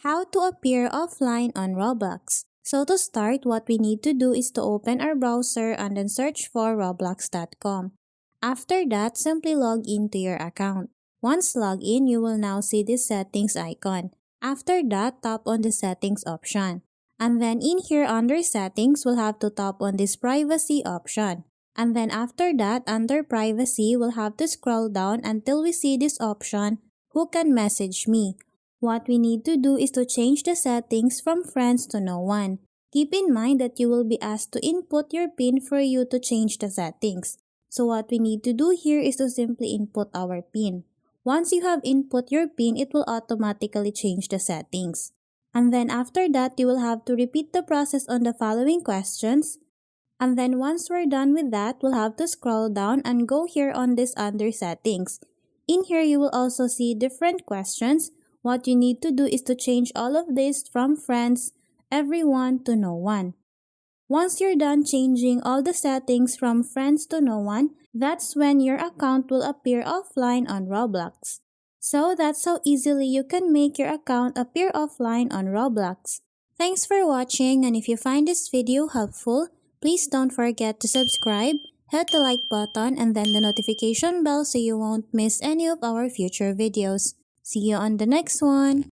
How to appear offline on Roblox. So to start, what we need to do is to open our browser and then search for roblox.com. After that, simply log into your account. Once logged in, you will now see this settings icon. After that, tap on the settings option. And then in here under settings, we'll have to tap on this privacy option. And then after that, under privacy, we'll have to scroll down until we see this option, who can message me. What we need to do is to change the settings from friends to no one. Keep in mind that you will be asked to input your PIN for you to change the settings. So what we need to do here is to simply input our PIN. Once you have input your PIN, it will automatically change the settings. And then after that, you will have to repeat the process on the following questions. And then once we're done with that, we'll have to scroll down and go here on this under settings. In here, you will also see different questions. What you need to do is to change all of this from friends, everyone to no one. Once you're done changing all the settings from friends to no one, that's when your account will appear offline on Roblox. So that's how easily you can make your account appear offline on Roblox. Thanks for watching, and if you find this video helpful, please don't forget to subscribe, hit the like button and then the notification bell so you won't miss any of our future videos. See you on the next one!